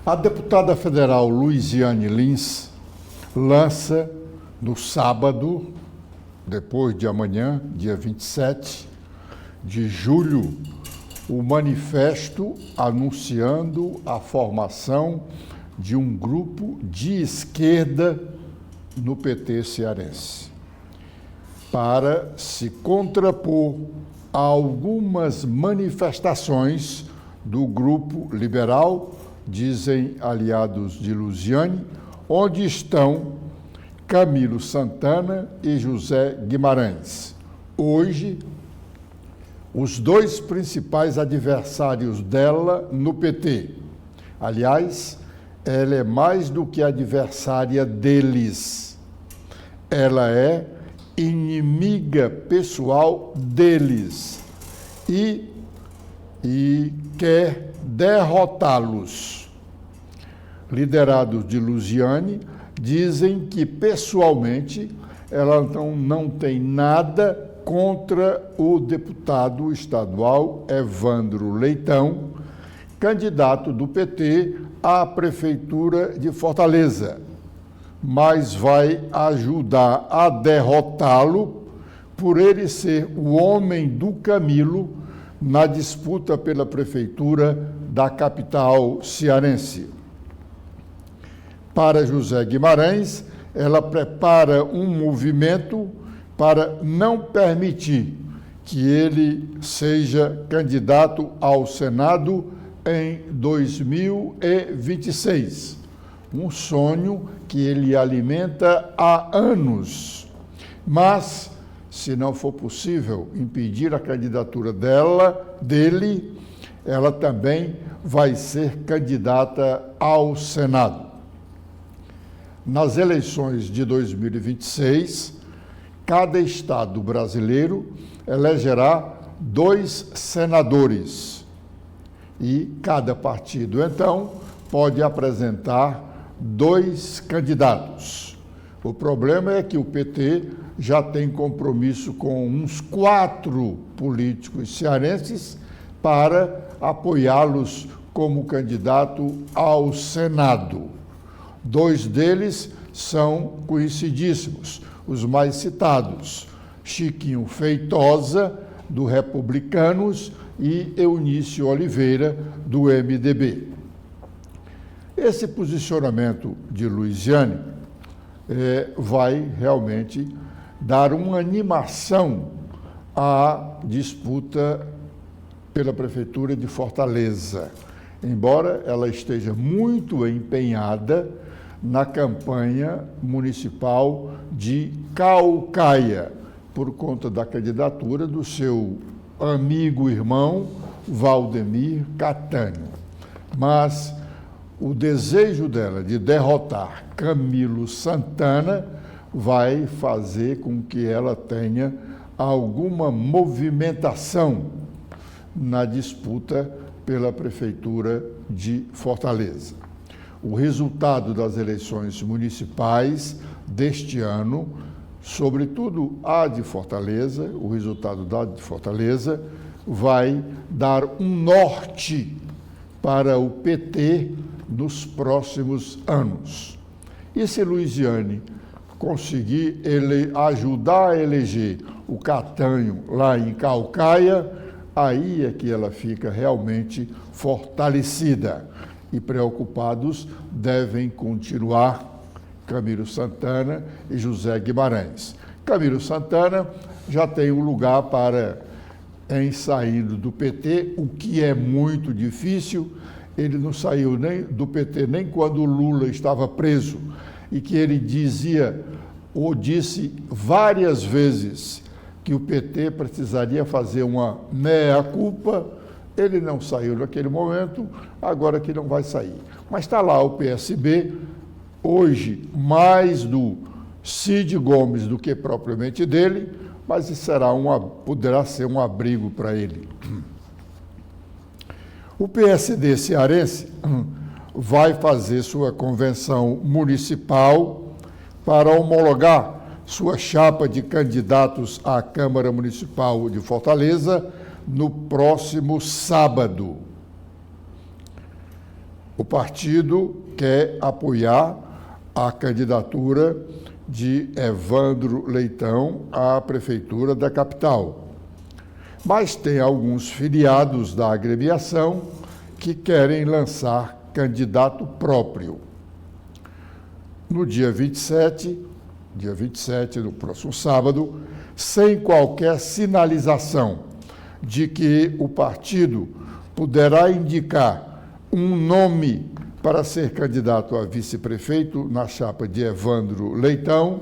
A deputada federal Luiziane Lins lança no sábado, depois de amanhã, dia 27 de julho, o manifesto anunciando a formação de um grupo de esquerda no PT cearense, para se contrapor a algumas manifestações do grupo liberal, dizem aliados de Luiziane, onde estão Camilo Santana e José Guimarães. Hoje, os dois principais adversários dela no PT. Aliás, ela é mais do que adversária deles. Ela é inimiga pessoal deles e quer derrotá-los. Liderados de Luiziane, dizem que pessoalmente ela não tem nada contra o deputado estadual Evandro Leitão, candidato do PT à Prefeitura de Fortaleza, mas vai ajudar a derrotá-lo por ele ser o homem do Camilo na disputa pela Prefeitura da capital cearense. Para José Guimarães, ela prepara um movimento para não permitir que ele seja candidato ao Senado em 2026. Um sonho que ele alimenta há anos. Mas, se não for possível impedir a candidatura dele, ela também vai ser candidata ao Senado. Nas eleições de 2026, cada estado brasileiro elegerá 2 senadores e cada partido, então, pode apresentar 2 candidatos. O problema é que o PT já tem compromisso com uns 4 políticos cearenses para apoiá-los como candidato ao Senado. 2 deles são conhecidíssimos, os mais citados, Chiquinho Feitosa, do Republicanos, e Eunício Oliveira, do MDB. Esse posicionamento de Luiziane vai realmente dar uma animação à disputa pela Prefeitura de Fortaleza, embora ela esteja muito empenhada na campanha municipal de Caucaia, por conta da candidatura do seu amigo irmão Valdemir Catânio. Mas o desejo dela de derrotar Camilo Santana vai fazer com que ela tenha alguma movimentação na disputa pela Prefeitura de Fortaleza. O resultado das eleições municipais deste ano, sobretudo a de Fortaleza, o resultado da de Fortaleza, vai dar um norte para o PT nos próximos anos. E se Luiziane conseguir ajudar a eleger o Catânio lá em Caucaia, aí é que ela fica realmente fortalecida. E preocupados devem continuar Camilo Santana e José Guimarães. Camilo Santana já tem um lugar em saindo do PT, o que é muito difícil. Ele não saiu nem do PT nem quando o Lula estava preso, e que ele dizia ou disse várias vezes que o PT precisaria fazer uma meia-culpa. Ele não saiu naquele momento, agora que não vai sair. Mas está lá o PSB, hoje mais do Cid Gomes do que propriamente dele, mas poderá ser um abrigo para ele. O PSD cearense vai fazer sua convenção municipal para homologar sua chapa de candidatos à Câmara Municipal de Fortaleza no próximo sábado. o partido quer apoiar a candidatura de Evandro Leitão à prefeitura da capital. Mas tem alguns filiados da agremiação que querem lançar candidato próprio. No dia 27, no próximo sábado, sem qualquer sinalização de que o partido poderá indicar um nome para ser candidato a vice-prefeito na chapa de Evandro Leitão,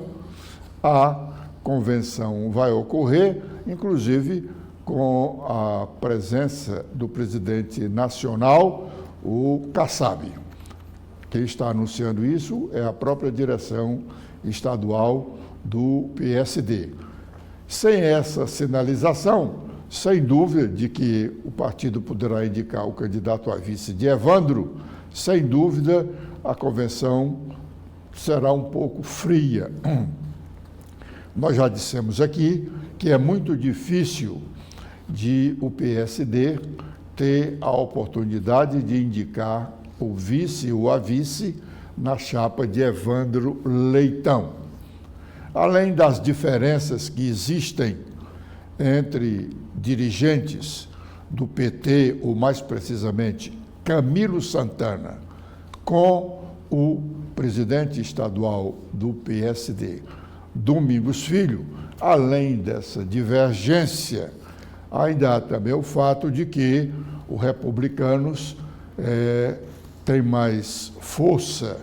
a convenção vai ocorrer, inclusive com a presença do presidente nacional, o Kassab. Quem está anunciando isso é a própria direção estadual do PSD. Sem essa sinalização, sem dúvida de que o partido poderá indicar o candidato a vice de Evandro, sem dúvida a convenção será um pouco fria. Nós já dissemos aqui que é muito difícil de o PSD ter a oportunidade de indicar o vice ou a vice na chapa de Evandro Leitão. Além das diferenças que existem entre dirigentes do PT, ou mais precisamente Camilo Santana, com o presidente estadual do PSD, Domingos Filho, além dessa divergência, ainda há também o fato de que os republicanos têm mais força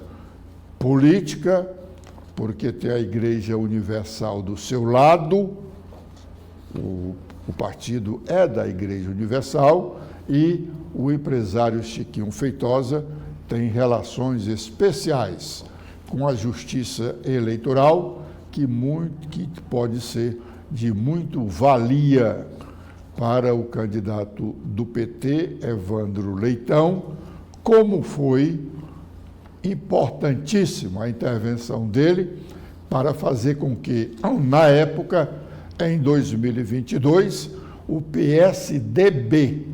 política, porque tem a Igreja Universal do seu lado, o partido é da Igreja Universal, e o empresário Chiquinho Feitosa tem relações especiais com a Justiça Eleitoral, que pode ser de muito valia para o candidato do PT, Evandro Leitão, como foi importantíssima a intervenção dele para fazer com que, na época, em 2022, o PSDB,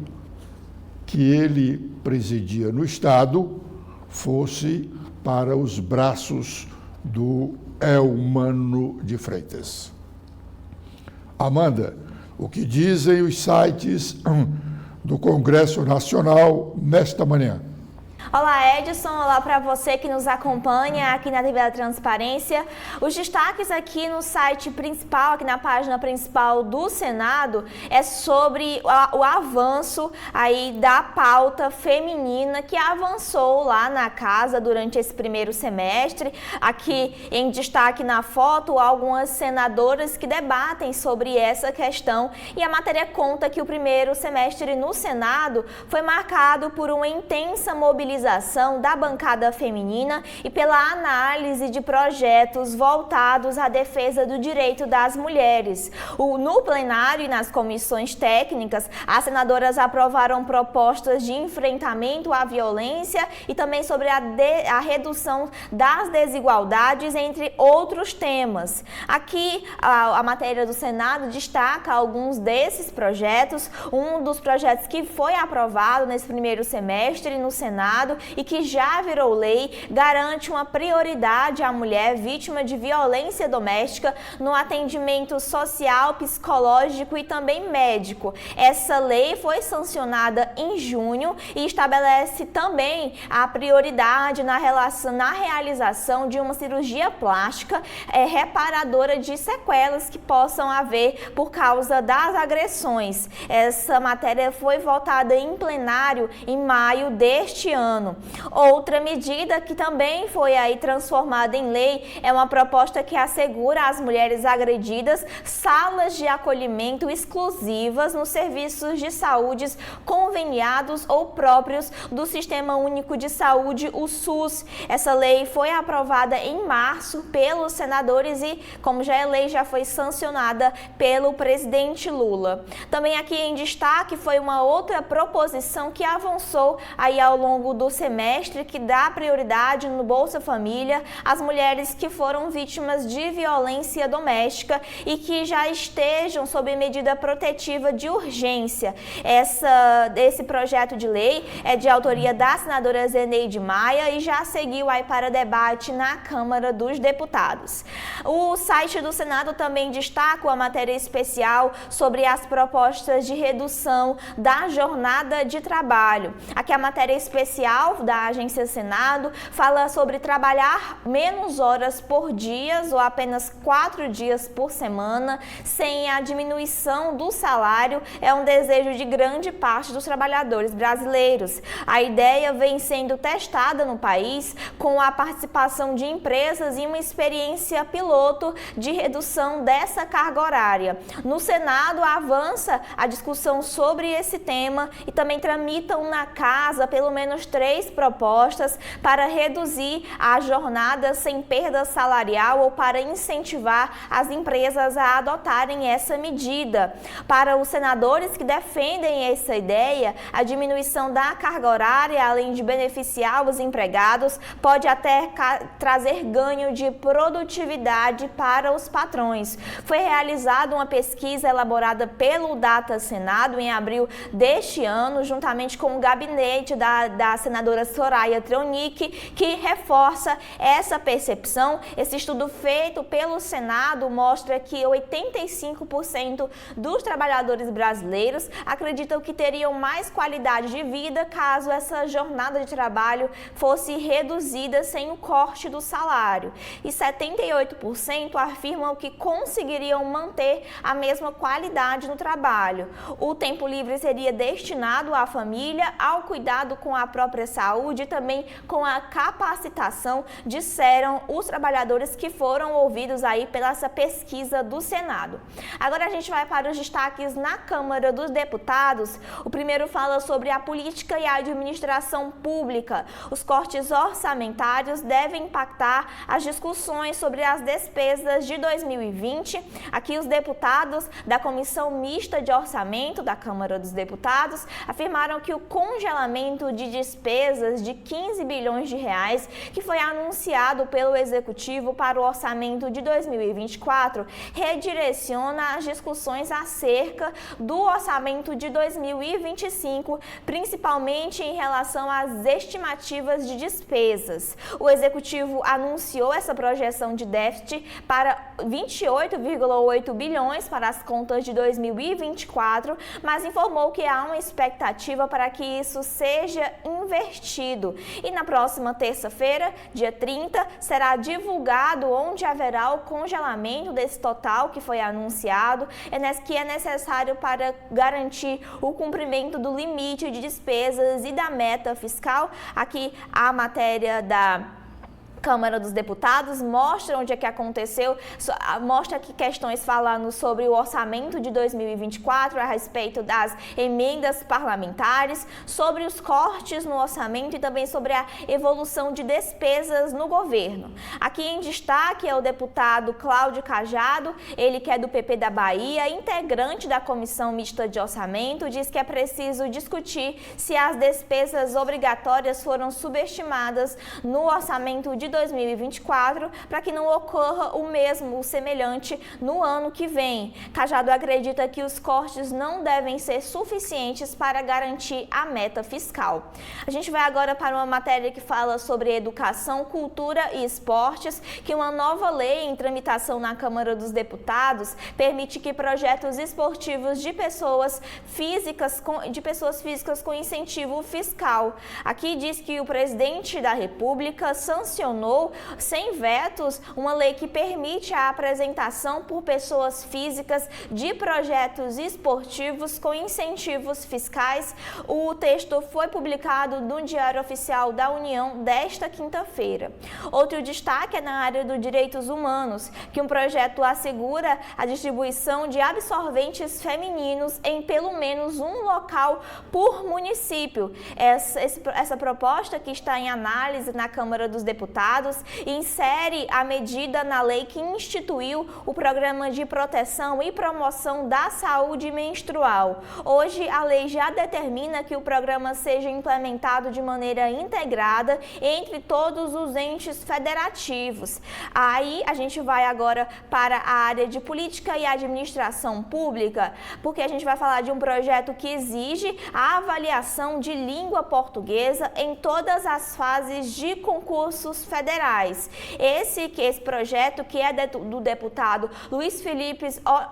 que ele presidia no Estado, fosse para os braços do Eumano de Freitas. Amanda, o que dizem os sites do Congresso Nacional nesta manhã? Olá, Edson. Olá para você que nos acompanha aqui na TV da Transparência. Os destaques aqui no site principal, aqui na página principal do Senado, é sobre o avanço aí da pauta feminina que avançou lá na casa durante esse primeiro semestre. Aqui em destaque na foto, algumas senadoras que debatem sobre essa questão, e a matéria conta que o primeiro semestre no Senado foi marcado por uma intensa mobilização da bancada feminina e pela análise de projetos voltados à defesa do direito das mulheres. No plenário e nas comissões técnicas, as senadoras aprovaram propostas de enfrentamento à violência e também sobre a redução das desigualdades, entre outros temas. Aqui, a matéria do Senado destaca alguns desses projetos. Um dos projetos que foi aprovado nesse primeiro semestre no Senado e que já virou lei, garante uma prioridade à mulher vítima de violência doméstica no atendimento social, psicológico e também médico. Essa lei foi sancionada em junho e estabelece também a prioridade na realização de uma cirurgia plástica reparadora de sequelas que possam haver por causa das agressões. Essa matéria foi votada em plenário em maio deste ano. Outra medida que também foi aí transformada em lei é uma proposta que assegura às mulheres agredidas salas de acolhimento exclusivas nos serviços de saúde conveniados ou próprios do Sistema Único de Saúde, o SUS. Essa lei foi aprovada em março pelos senadores e, como já é lei, já foi sancionada pelo presidente Lula. Também aqui em destaque foi uma outra proposição que avançou aí ao longo do do semestre que dá prioridade no Bolsa Família às mulheres que foram vítimas de violência doméstica e que já estejam sob medida protetiva de urgência. Esse projeto de lei é de autoria da senadora Zeneide Maia e já seguiu aí para debate na Câmara dos Deputados. O site do Senado também destaca a matéria especial sobre as propostas de redução da jornada de trabalho. Aqui a matéria especial da Agência Senado fala sobre trabalhar menos horas por dia ou apenas 4 dias por semana, sem a diminuição do salário, é um desejo de grande parte dos trabalhadores brasileiros. A ideia vem sendo testada no país com a participação de empresas em uma experiência piloto de redução dessa carga horária. No Senado avança a discussão sobre esse tema e também tramitam na casa pelo menos 3 propostas para reduzir a jornada sem perda salarial ou para incentivar as empresas a adotarem essa medida. Para os senadores que defendem essa ideia, a diminuição da carga horária, além de beneficiar os empregados, pode até trazer ganho de produtividade para os patrões. Foi realizada uma pesquisa elaborada pelo Data Senado em abril deste ano, juntamente com o gabinete da senadora Soraya Tronic, que reforça essa percepção. Esse estudo feito pelo Senado mostra que 85% dos trabalhadores brasileiros acreditam que teriam mais qualidade de vida caso essa jornada de trabalho fosse reduzida sem o corte do salário. E 78% afirmam que conseguiriam manter a mesma qualidade no trabalho. O tempo livre seria destinado à família, ao cuidado com a própria saúde e também com a capacitação, disseram os trabalhadores que foram ouvidos aí pela essa pesquisa do Senado. Agora a gente vai para os destaques na Câmara dos Deputados. O primeiro fala sobre a política e a administração pública. Os cortes orçamentários devem impactar as discussões sobre as despesas de 2020. Aqui os deputados da Comissão Mista de Orçamento da Câmara dos Deputados afirmaram que o congelamento de despesas de 15 bilhões de reais que foi anunciado pelo Executivo para o orçamento de 2024 redireciona as discussões acerca do orçamento de 2025, principalmente em relação às estimativas de despesas. O Executivo anunciou essa projeção de déficit para 28,8 bilhões para as contas de 2024, mas informou que há uma expectativa para que isso seja invertido. E na próxima terça-feira, dia 30, será divulgado onde haverá o congelamento desse total que foi anunciado, que é necessário para garantir o cumprimento do limite de despesas e da meta fiscal. Aqui a matéria da Câmara dos Deputados mostra onde é que aconteceu, mostra aqui questões falando sobre o orçamento de 2024 a respeito das emendas parlamentares, sobre os cortes no orçamento e também sobre a evolução de despesas no governo. Aqui em destaque é o deputado Cláudio Cajado, ele que é do PP da Bahia, integrante da Comissão Mista de Orçamento, diz que é preciso discutir se as despesas obrigatórias foram subestimadas no orçamento de 2024 para que não ocorra o semelhante no ano que vem. Cajado acredita que os cortes não devem ser suficientes para garantir a meta fiscal. A gente vai agora para uma matéria que fala sobre educação, cultura e esportes, que uma nova lei em tramitação na Câmara dos Deputados permite que projetos esportivos de pessoas físicas com incentivo fiscal. Aqui diz que o presidente da República sancionou sem vetos uma lei que permite a apresentação por pessoas físicas de projetos esportivos com incentivos fiscais. O texto foi publicado no Diário Oficial da União desta quinta-feira. Outro destaque é na área dos direitos humanos, que um projeto assegura a distribuição de absorventes femininos em pelo menos um local por município. Essa proposta que está em análise na Câmara dos Deputados Deputados insere a medida na lei que instituiu o Programa de Proteção e Promoção da Saúde Menstrual. Hoje, a lei já determina que o programa seja implementado de maneira integrada entre todos os entes federativos. Aí, a gente vai agora para a área de política e administração pública, porque a gente vai falar de um projeto que exige a avaliação de língua portuguesa em todas as fases de concursos federais. Esse projeto, que é do deputado Luiz Felipe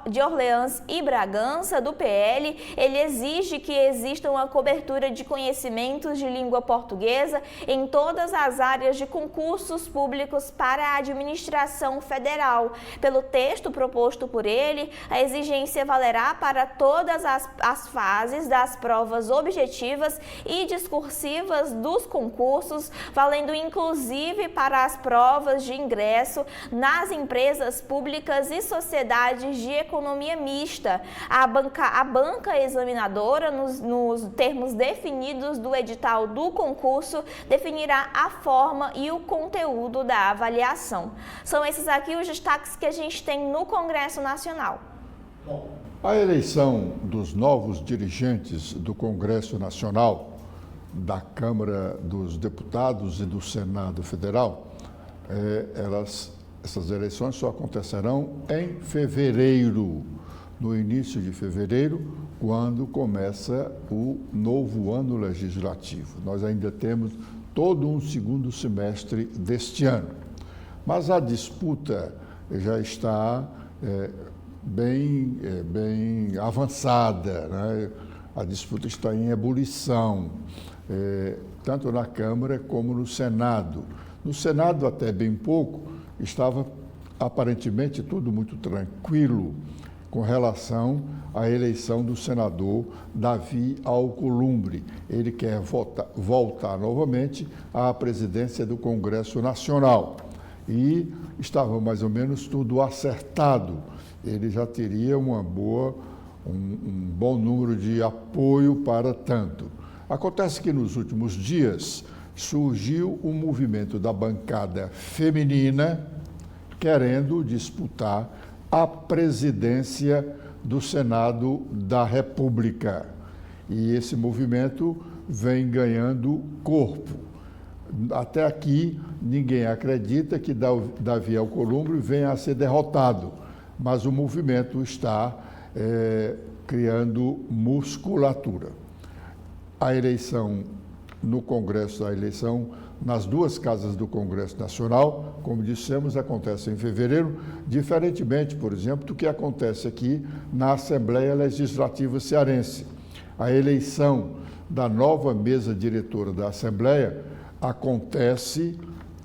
de Orleans e Bragança, do PL, ele exige que exista uma cobertura de conhecimentos de língua portuguesa em todas as áreas de concursos públicos para a administração federal. Pelo texto proposto por ele, a exigência valerá para todas as fases das provas objetivas e discursivas dos concursos, valendo inclusive para as provas de ingresso nas empresas públicas e sociedades de economia mista. A banca examinadora, nos termos definidos do edital do concurso, definirá a forma e o conteúdo da avaliação. São esses aqui os destaques que a gente tem no Congresso Nacional. A eleição dos novos dirigentes do Congresso Nacional, da Câmara dos Deputados e do Senado Federal, essas eleições só acontecerão em fevereiro, no início de fevereiro, quando começa o novo ano legislativo. Nós ainda temos todo um segundo semestre deste ano, mas a disputa já está bem avançada, né? A disputa está em ebulição, tanto na Câmara como no Senado. No Senado, até bem pouco, estava aparentemente tudo muito tranquilo com relação à eleição do senador Davi Alcolumbre. Ele quer voltar novamente à presidência do Congresso Nacional e estava mais ou menos tudo acertado. Ele já teria um bom número de apoio para tanto. Acontece que nos últimos dias surgiu um movimento da bancada feminina querendo disputar a presidência do Senado da República. E esse movimento vem ganhando corpo. Até aqui, ninguém acredita que Davi Alcolumbre venha a ser derrotado, mas o movimento está criando musculatura. A eleição no Congresso, a eleição nas duas casas do Congresso Nacional, como dissemos, acontece em fevereiro, diferentemente, por exemplo, do que acontece aqui na Assembleia Legislativa Cearense. A eleição da nova mesa diretora da Assembleia acontece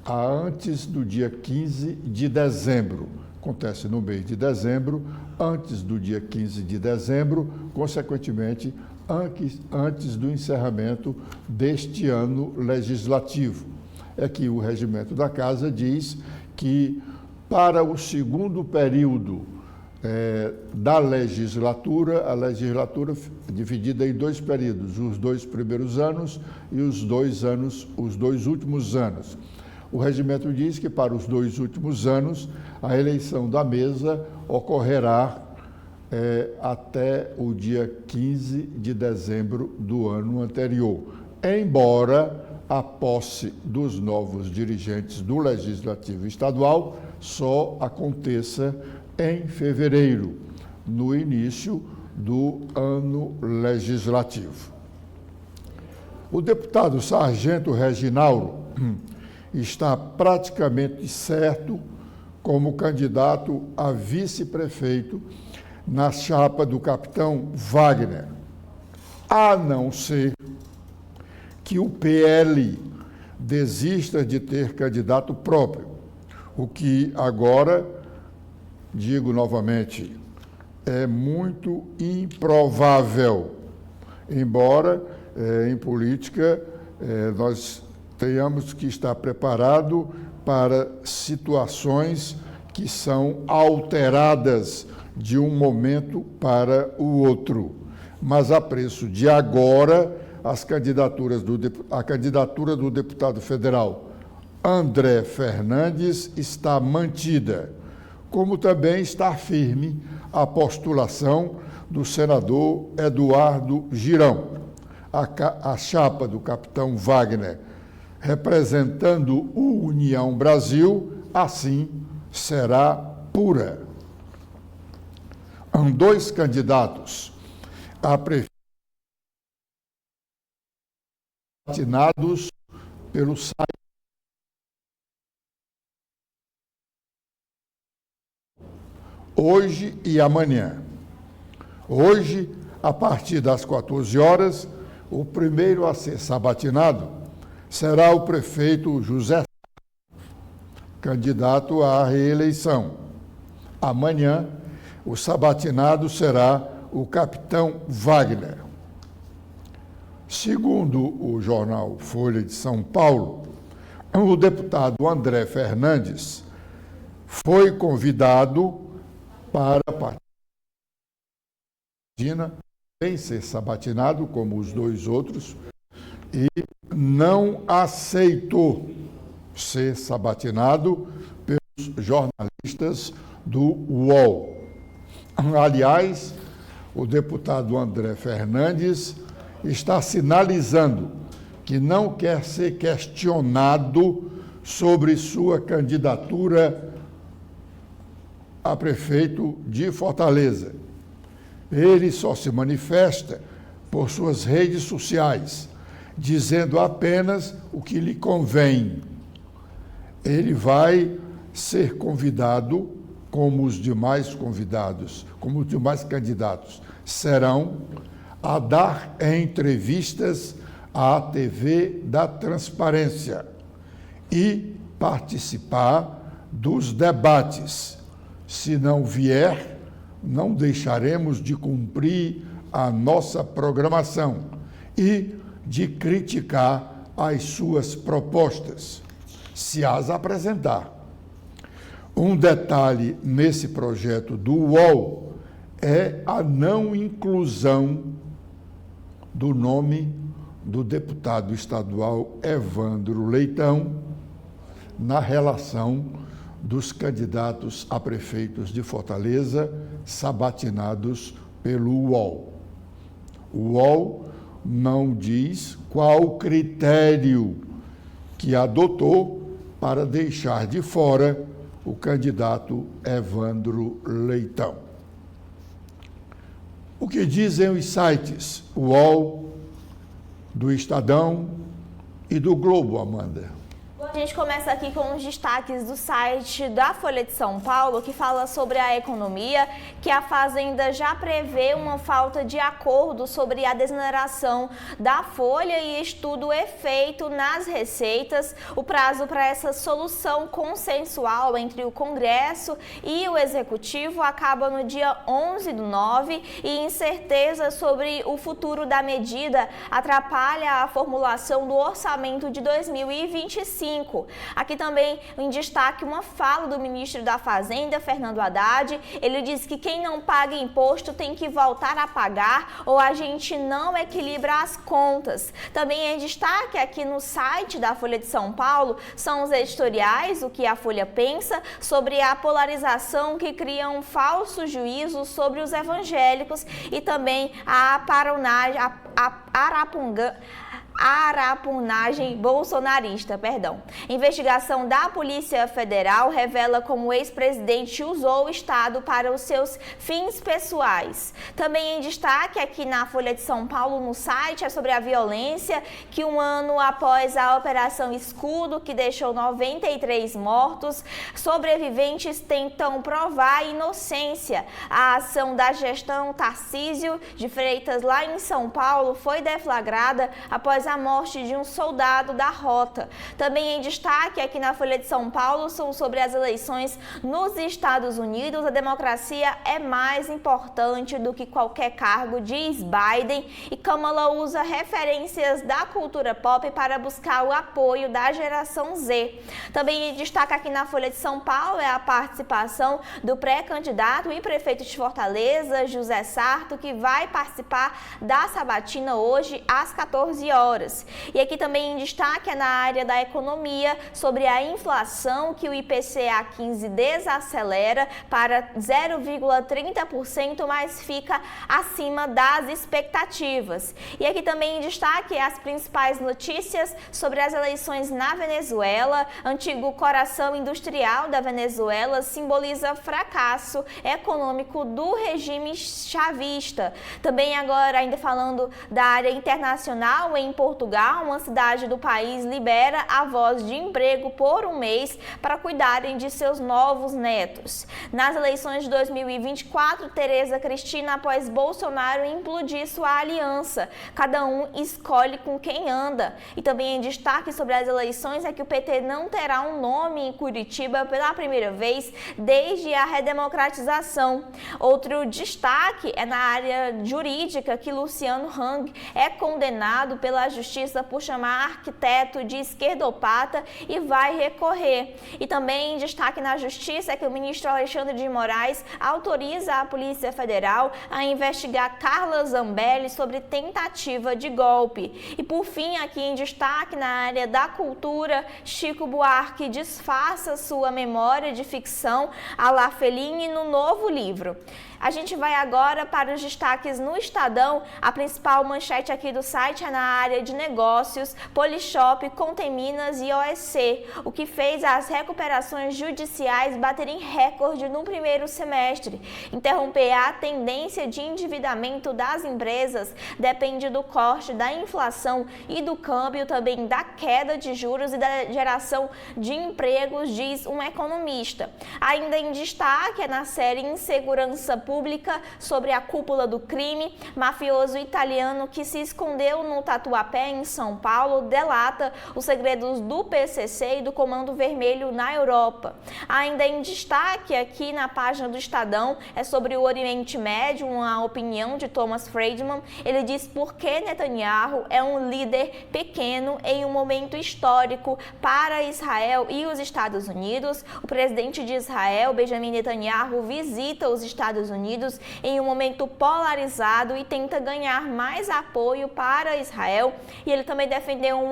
antes do dia 15 de dezembro. Acontece no mês de dezembro, antes do dia 15 de dezembro, consequentemente, antes do encerramento deste ano legislativo. É que o regimento da Casa diz que, para o segundo período da legislatura, a legislatura é dividida em dois períodos, os 2 primeiros anos e os 2 últimos anos. O regimento diz que, para os 2 últimos anos, a eleição da mesa ocorrerá até o dia 15 de dezembro do ano anterior, embora a posse dos novos dirigentes do Legislativo Estadual só aconteça em fevereiro, no início do ano legislativo. O deputado Sargento Reginaldo está praticamente certo como candidato a vice-prefeito na chapa do capitão Wagner, a não ser que o PL desista de ter candidato próprio, o que agora, digo novamente, é muito improvável, embora em política nós tenhamos que estar preparado para situações que são alteradas de um momento para o outro. Mas a preço de agora, a candidatura do deputado federal André Fernandes está mantida, como também está firme a postulação do senador Eduardo Girão. A chapa do capitão Wagner, representando o União Brasil, assim será pura. Dois candidatos a prefeito assinados pelo site hoje e amanhã. Hoje, a partir das 14 horas, o primeiro a ser sabatinado será o prefeito José, candidato à reeleição. Amanhã, o sabatinado será o capitão Wagner. Segundo o jornal Folha de São Paulo, o deputado André Fernandes foi convidado para participar sem ser sabatinado, como os dois outros, e não aceitou ser sabatinado pelos jornalistas do UOL. Aliás, o deputado André Fernandes está sinalizando que não quer ser questionado sobre sua candidatura a prefeito de Fortaleza. Ele só se manifesta por suas redes sociais, dizendo apenas o que lhe convém. Ele vai ser convidado, como os demais convidados, como os demais candidatos serão, a dar entrevistas à TV da Transparência e participar dos debates. Se não vier, não deixaremos de cumprir a nossa programação e de criticar as suas propostas, se as apresentar. Um detalhe nesse projeto do UOL é a não inclusão do nome do deputado estadual Evandro Leitão na relação dos candidatos a prefeitos de Fortaleza sabatinados pelo UOL. O UOL não diz qual critério que adotou para deixar de fora o candidato Evandro Leitão. O que dizem os sites UOL, do Estadão e do Globo, Amanda? A gente começa aqui com os destaques do site da Folha de São Paulo, que fala sobre a economia, que a Fazenda já prevê uma falta de acordo sobre a desoneração da folha e estudo efeito nas receitas. O prazo para essa solução consensual entre o Congresso e o Executivo acaba no dia 11/9 e incerteza sobre o futuro da medida atrapalha a formulação do orçamento de 2025. Aqui também em destaque uma fala do ministro da Fazenda, Fernando Haddad. Ele disse que quem não paga imposto tem que voltar a pagar ou a gente não equilibra as contas. Também em destaque aqui no site da Folha de São Paulo são os editoriais, o que a Folha pensa sobre a polarização que cria um falso juízo sobre os evangélicos e também a arapunagem bolsonarista, Investigação da Polícia Federal revela como o ex-presidente usou o Estado para os seus fins pessoais. Também em destaque aqui na Folha de São Paulo, no site, é sobre a violência que um ano após a Operação Escudo, que deixou 93 mortos, sobreviventes tentam provar a inocência. A ação da gestão Tarcísio de Freitas, lá em São Paulo, foi deflagrada após a morte de um soldado da rota. Também em destaque aqui na Folha de São Paulo são sobre as eleições nos Estados Unidos. A democracia é mais importante do que qualquer cargo, diz Biden, e Kamala usa referências da cultura pop para buscar o apoio da geração Z. Também em destaque aqui na Folha de São Paulo é a participação do pré-candidato e prefeito de Fortaleza, José Sarto, que vai participar da sabatina hoje às 14 horas. trabalhadoras. E aqui também em destaque é na área da economia, sobre a inflação, que o IPCA 15 desacelera para 0,30%, mas fica acima das expectativas. E aqui também em destaque as principais notícias sobre as eleições na Venezuela. Antigo coração industrial da Venezuela simboliza fracasso econômico do regime chavista. Também agora, ainda falando da área internacional, em Portugal, uma cidade do país libera avós de emprego por um mês para cuidarem de seus novos netos. Nas eleições de 2024, Tereza Cristina, após Bolsonaro implodir sua aliança. Cada um escolhe com quem anda. E também em destaque sobre as eleições é que o PT não terá um nome em Curitiba pela primeira vez desde a redemocratização. Outro destaque é na área jurídica, que Luciano Hang é condenado pela justiça por chamar arquiteto de esquerdopata e vai recorrer. E também em destaque na justiça é que o ministro Alexandre de Moraes autoriza a Polícia Federal a investigar Carla Zambelli sobre tentativa de golpe. E por fim, aqui em destaque na área da cultura, Chico Buarque disfarça sua memória de ficção à la Fellini no novo livro. A gente vai agora para os destaques no Estadão. A principal manchete aqui do site é na área de negócios, Polishop, Conteminas e OEC, o que fez as recuperações judiciais baterem recorde no primeiro semestre. Interromper a tendência de endividamento das empresas depende do corte da inflação e do câmbio, também da queda de juros e da geração de empregos, diz um economista. Ainda em destaque é na série Insegurança Pública, sobre a cúpula do crime. Mafioso italiano que se escondeu no Tatuapé, em São Paulo, delata os segredos do PCC e do Comando Vermelho na Europa. Ainda em destaque aqui na página do Estadão é sobre o Oriente Médio, uma opinião de Thomas Friedman. Ele diz por que Netanyahu é um líder pequeno em um momento histórico para Israel e os Estados Unidos. O presidente de Israel, Benjamin Netanyahu, visita os Estados Unidos em um momento polarizado e tenta ganhar mais apoio para Israel. E ele também defendeu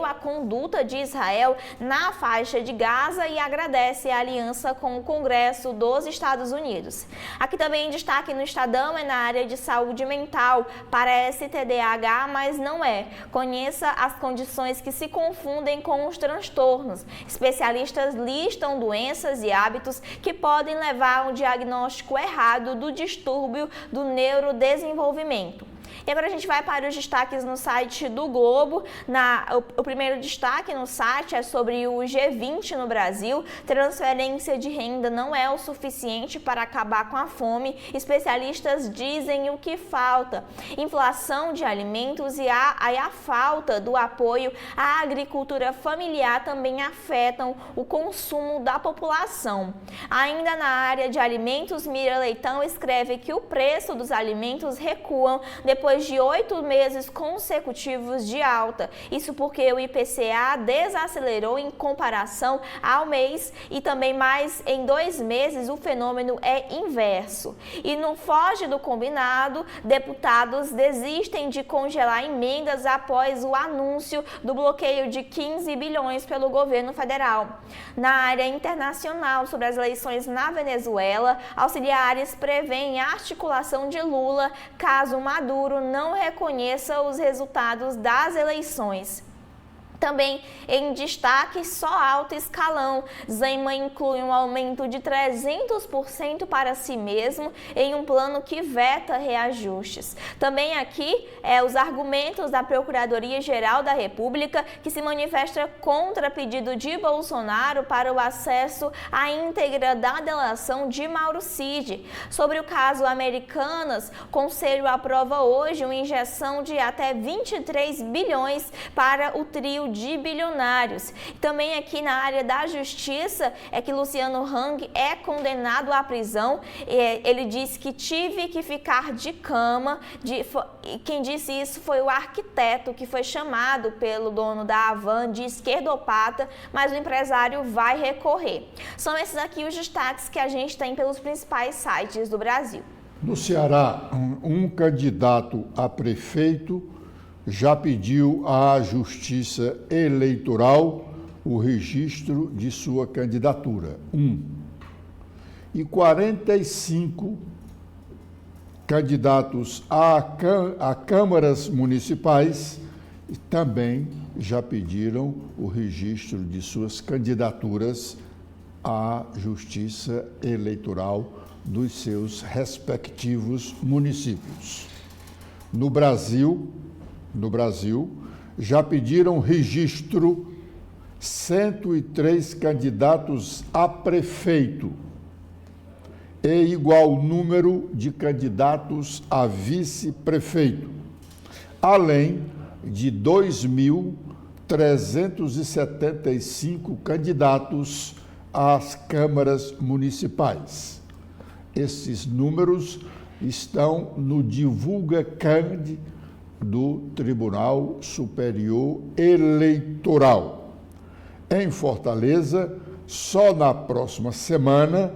a conduta de Israel na faixa de Gaza e agradece a aliança com o Congresso dos Estados Unidos. Aqui também em destaque no Estadão é na área de saúde mental. Parece TDAH, mas não é. Conheça as condições que se confundem com os transtornos. Especialistas listam doenças e hábitos que podem levar a um diagnóstico errado do distúrbio do neurodesenvolvimento. E agora a gente vai para os destaques no site do Globo. O primeiro destaque no site é sobre o G20 no Brasil. Transferência de renda não é o suficiente para acabar com a fome. Especialistas dizem o que falta. Inflação de alimentos e a falta do apoio à agricultura familiar também afetam o consumo da população. Ainda na área de alimentos, Mira Leitão escreve que o preço dos alimentos recuam depois de 8 meses consecutivos de alta. Isso porque o IPCA desacelerou em comparação ao mês e também mais em 2 meses o fenômeno é inverso. E não foge do combinado, deputados desistem de congelar emendas após o anúncio do bloqueio de 15 bilhões pelo governo federal. Na área internacional, sobre as eleições na Venezuela, auxiliares prevêem a articulação de Lula caso Maduro não reconheça os resultados das eleições. Também em destaque, só alto escalão. Zema inclui um aumento de 300% para si mesmo em um plano que veta reajustes. Também aqui os argumentos da Procuradoria-Geral da República, que se manifesta contra pedido de Bolsonaro para o acesso à íntegra da delação de Mauro Cid. Sobre o caso Americanas, o Conselho aprova hoje uma injeção de até 23 bilhões para o trio de bilionários. Também aqui na área da justiça é que Luciano Hang é condenado à prisão. Ele disse que tive que ficar de cama. Quem disse isso foi o arquiteto que foi chamado pelo dono da Havan de esquerdopata, mas o empresário vai recorrer. São esses aqui os destaques que a gente tem pelos principais sites do Brasil. No Ceará, um candidato a prefeito já pediu à Justiça Eleitoral o registro de sua candidatura. E 45 candidatos a câmaras municipais também já pediram o registro de suas candidaturas à Justiça Eleitoral dos seus respectivos municípios. No Brasil, já pediram registro 103 candidatos a prefeito e igual número de candidatos a vice-prefeito, além de 2.375 candidatos às câmaras municipais. Esses números estão no Divulga-Cand do Tribunal Superior Eleitoral. Em Fortaleza, só na próxima semana,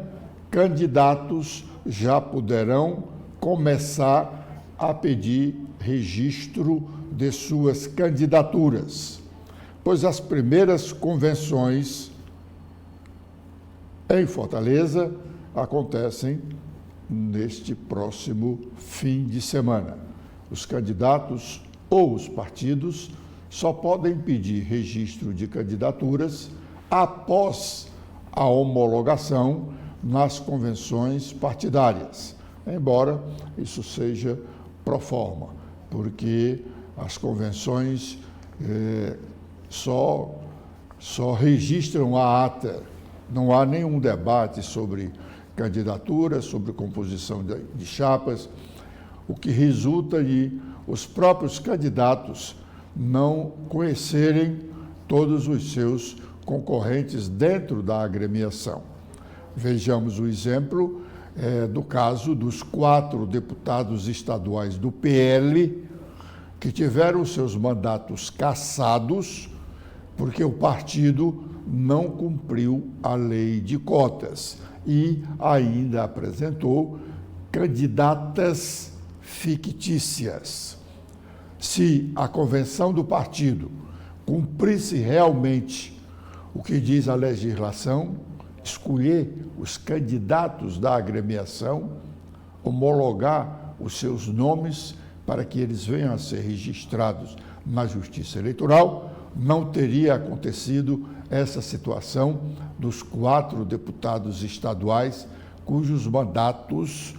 candidatos já poderão começar a pedir registro de suas candidaturas, pois as primeiras convenções em Fortaleza acontecem neste próximo fim de semana. Os candidatos ou os partidos só podem pedir registro de candidaturas após a homologação nas convenções partidárias, embora isso seja pro forma, porque as convenções só registram a ata, não há nenhum debate sobre candidatura, sobre composição de chapas, o que resulta de os próprios candidatos não conhecerem todos os seus concorrentes dentro da agremiação. Vejamos o exemplo do caso dos 4 deputados estaduais do PL que tiveram seus mandatos cassados porque o partido não cumpriu a lei de cotas e ainda apresentou candidatas fictícias. Se a convenção do partido cumprisse realmente o que diz a legislação, escolher os candidatos da agremiação, homologar os seus nomes para que eles venham a ser registrados na Justiça Eleitoral, não teria acontecido essa situação dos 4 deputados estaduais cujos mandatos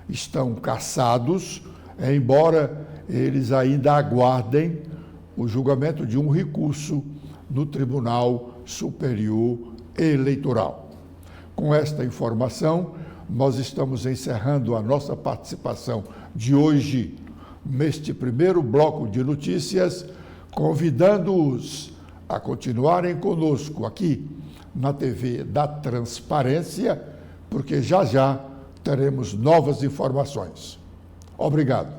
estão cassados, embora eles ainda aguardem o julgamento de um recurso no Tribunal Superior Eleitoral. Com esta informação, nós estamos encerrando a nossa participação de hoje neste primeiro bloco de notícias, convidando-os a continuarem conosco aqui na TV da Transparência, porque já já teremos novas informações. Obrigado.